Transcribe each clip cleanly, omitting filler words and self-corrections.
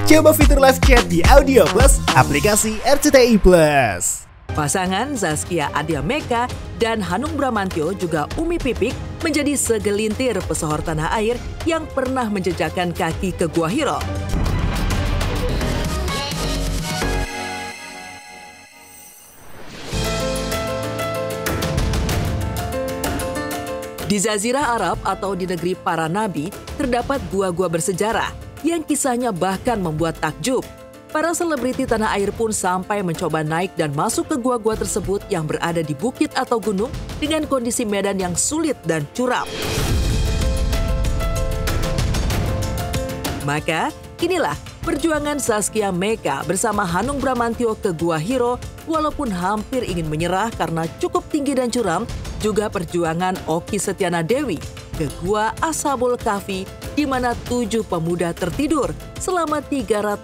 Coba fitur live chat di Audio Plus, aplikasi RCTI Plus. Pasangan Zaskia Adia Meka dan Hanung Bramantyo juga Umi Pipik menjadi segelintir pesohor tanah air yang pernah menjejakkan kaki ke Gua Hiro. Di Jazirah Arab atau di negeri para nabi, terdapat gua-gua bersejarah yang kisahnya bahkan membuat takjub. Para selebriti tanah air pun sampai mencoba naik dan masuk ke gua-gua tersebut yang berada di bukit atau gunung dengan kondisi medan yang sulit dan curam. Maka, inilah perjuangan Zaskia Meka bersama Hanung Bramantyo ke Gua Hiro walaupun hampir ingin menyerah karena cukup tinggi dan curam, juga perjuangan Okky Setiana Dewi ke Gua Ashabul Kahfi di mana 7 pemuda tertidur selama 309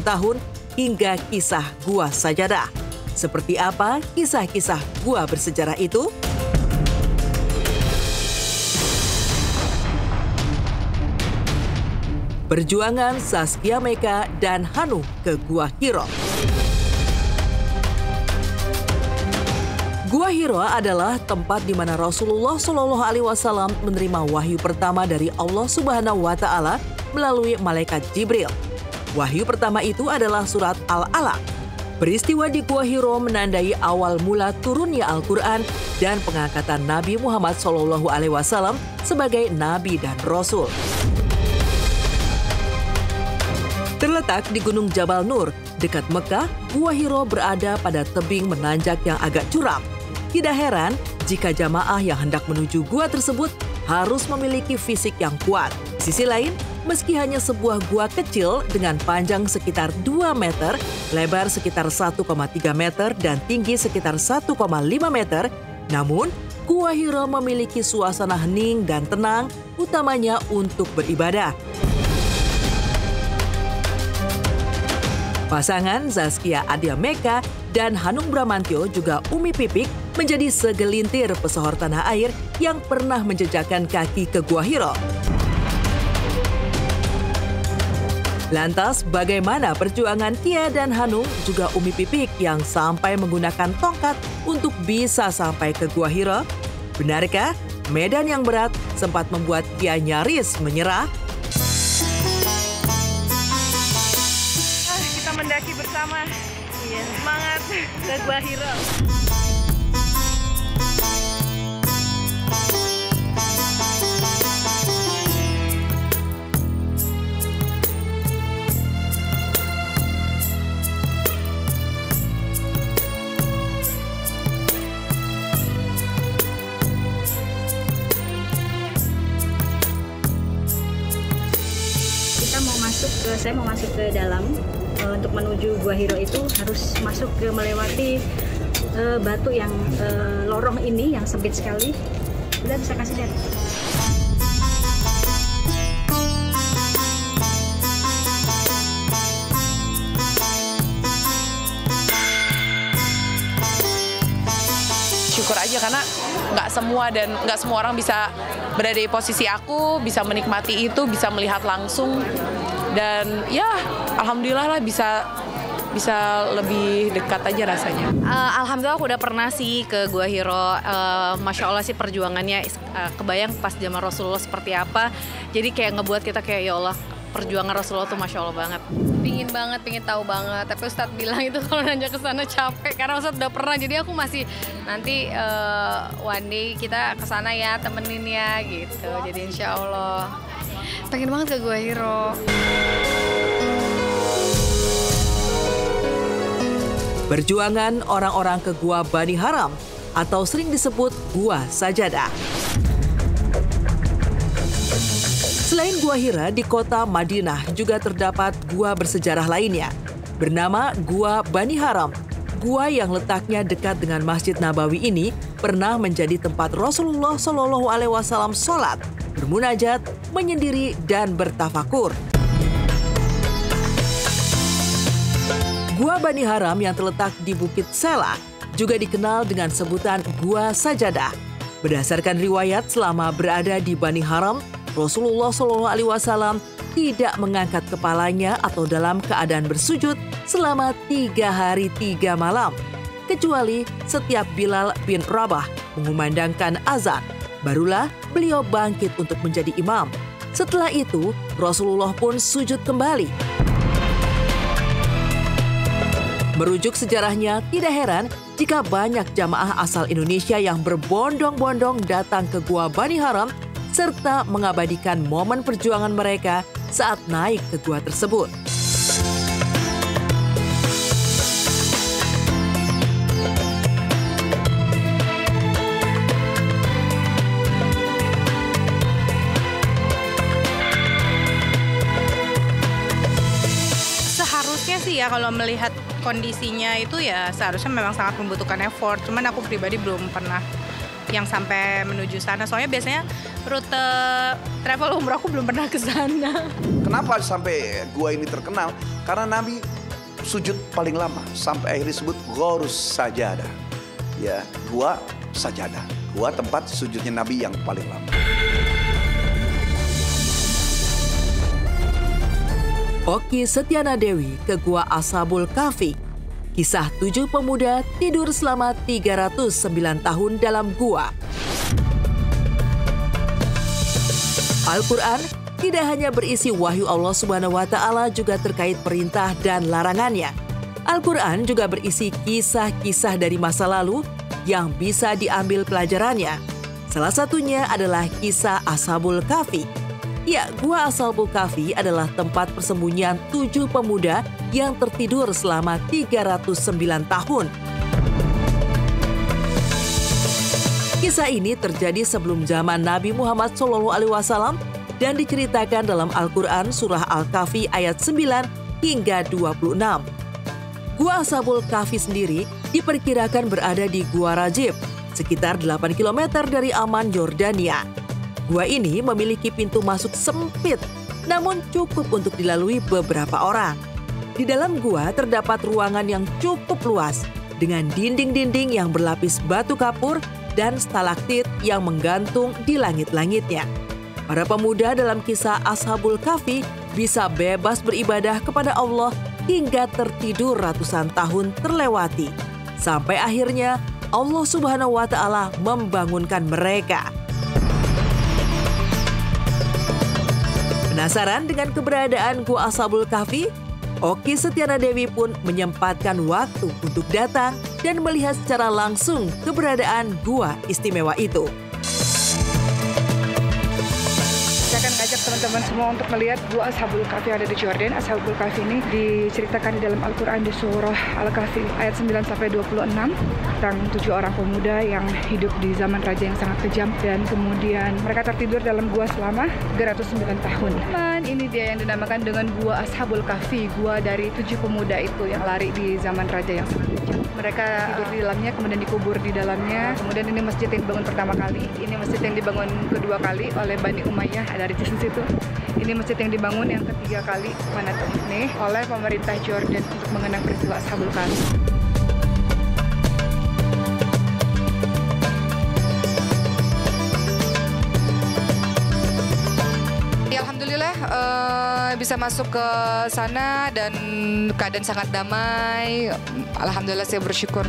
tahun hingga kisah Gua Sajadah. Seperti apa kisah-kisah gua bersejarah itu? Perjuangan Zaskia Meka dan Hanung ke Gua Hiro. Gua Hiro adalah tempat di mana Rasulullah Shallallahu Alaihi Wasallam menerima wahyu pertama dari Allah Subhanahu Wa Taala melalui malaikat Jibril. Wahyu pertama itu adalah surat Al-Alaq. Peristiwa di Gua Hiro menandai awal mula turunnya Al-Quran dan pengangkatan Nabi Muhammad Shallallahu Alaihi Wasallam sebagai Nabi dan Rasul. Terletak di Gunung Jabal Nur, dekat Mekah, Gua Hiro berada pada tebing menanjak yang agak curam. Tidak heran jika jamaah yang hendak menuju gua tersebut harus memiliki fisik yang kuat. Di sisi lain, meski hanya sebuah gua kecil dengan panjang sekitar 2 meter, lebar sekitar 1,3 meter, dan tinggi sekitar 1,5 meter, namun Gua Hiro memiliki suasana hening dan tenang, utamanya untuk beribadah. Pasangan Zaskia Adia Meka dan Hanung Bramantyo juga Umi Pipik menjadi segelintir pesohor tanah air yang pernah menjejakkan kaki ke Gua Hiro. Lantas bagaimana perjuangan Tia dan Hanung juga Umi Pipik yang sampai menggunakan tongkat untuk bisa sampai ke Gua Hiro? Benarkah medan yang berat sempat membuat Tia nyaris menyerah? Mendaki bersama, semangat ke Gua Hiro. Saya mau masuk ke dalam. Untuk menuju Gua Hiro itu harus masuk ke melewati batu yang lorong ini yang sempit sekali. Udah bisa kasih lihat. Syukur aja karena nggak semua orang bisa berada di posisi aku, bisa menikmati itu, bisa melihat langsung. Dan ya alhamdulillah lah bisa lebih dekat aja rasanya. Alhamdulillah aku udah pernah sih ke Gua Hiro. Masya Allah sih perjuangannya kebayang pas zaman Rasulullah seperti apa. Jadi kayak ngebuat kita kayak ya Allah perjuangan Rasulullah tuh Masya Allah banget. Pingin tahu banget. Tapi Ustadz bilang itu kalau nanjak ke sana capek karena Ustadz udah pernah. Jadi aku masih nanti one day kita ke sana ya temenin ya gitu. Jadi insya Allah pengen banget ke Gua Hiro. Perjuangan orang-orang ke Gua Bani Haram atau sering disebut Gua Sajadah. Selain Gua Hira, di kota Madinah juga terdapat gua bersejarah lainnya. Bernama Gua Bani Haram. Gua yang letaknya dekat dengan Masjid Nabawi ini pernah menjadi tempat Rasulullah Shallallahu Alaihi Wasallam sholat, bermunajat, menyendiri, dan bertafakur. Gua Bani Haram yang terletak di Bukit Sela juga dikenal dengan sebutan Gua Sajadah. Berdasarkan riwayat, selama berada di Bani Haram, Rasulullah Shallallahu Alaihi Wasallam tidak mengangkat kepalanya atau dalam keadaan bersujud selama 3 hari 3 malam. Kecuali setiap Bilal bin Rabah mengumandangkan azan, barulah beliau bangkit untuk menjadi imam. Setelah itu, Rasulullah pun sujud kembali. Merujuk sejarahnya, tidak heran jika banyak jamaah asal Indonesia yang berbondong-bondong datang ke Gua Bani Haram serta mengabadikan momen perjuangan mereka saat naik ke gua tersebut. Seharusnya sih ya kalau melihat kondisinya itu ya seharusnya memang sangat membutuhkan effort. Cuman aku pribadi belum pernah yang sampai menuju sana. Soalnya biasanya rute travel umroh aku belum pernah ke sana. Kenapa sampai gua ini terkenal? Karena Nabi sujud paling lama sampai akhirnya disebut Ghorus Sajadah. Ya, gua sajadah. Gua tempat sujudnya Nabi yang paling lama. Oki Setiana Dewi ke Gua Ashabul Kahfi. Kisah 7 pemuda tidur selama 309 tahun dalam gua. Al-Quran tidak hanya berisi wahyu Allah Subhanahu wa Ta'ala, juga terkait perintah dan larangannya. Al-Quran juga berisi kisah-kisah dari masa lalu yang bisa diambil pelajarannya. Salah satunya adalah kisah Ashabul Kahfi. Ya, Gua Ashabul Kahfi adalah tempat persembunyian 7 pemuda yang tertidur selama 309 tahun. Kisah ini terjadi sebelum zaman Nabi Muhammad SAW dan diceritakan dalam Al-Quran surah Al-Kahfi ayat 9 hingga 26. Gua Ashabul Kahfi sendiri diperkirakan berada di Gua Rajib, sekitar 8 km dari Amman, Yordania. Gua ini memiliki pintu masuk sempit, namun cukup untuk dilalui beberapa orang. Di dalam gua terdapat ruangan yang cukup luas, dengan dinding-dinding yang berlapis batu kapur dan stalaktit yang menggantung di langit-langitnya. Para pemuda dalam kisah Ashabul Kahfi bisa bebas beribadah kepada Allah hingga tertidur ratusan tahun terlewati. Sampai akhirnya Allah Subhanahu wa Ta'ala membangunkan mereka. Penasaran dengan keberadaan Gua Ashabul Kahfi? Oki Setiana Dewi pun menyempatkan waktu untuk datang dan melihat secara langsung keberadaan gua istimewa itu. Saya akan ngajak teman-teman semua untuk melihat Gua Ashabul Kahfi yang ada di Jordan. Ashabul Kahfi ini diceritakan di dalam Al-Quran di surah Al-Kahfi ayat 9-26 tentang 7 orang pemuda yang hidup di zaman raja yang sangat kejam dan kemudian mereka tertidur dalam gua selama 309 tahun. Dan ini dia yang dinamakan dengan Gua Ashabul Kahfi, gua dari 7 pemuda itu yang lari di zaman raja yang sangat kejam. Mereka tidur di dalamnya, kemudian dikubur di dalamnya. Kemudian ini masjid yang dibangun pertama kali. Ini masjid yang dibangun kedua kali oleh Bani Umayyah dari situ. Ini masjid yang dibangun yang ketiga kali mana tuh? Nih, oleh pemerintah Jordan untuk mengenang peristiwa Ashabul Kahfi. Alhamdulillah bisa masuk ke sana dan keadaan sangat damai. Alhamdulillah saya bersyukur.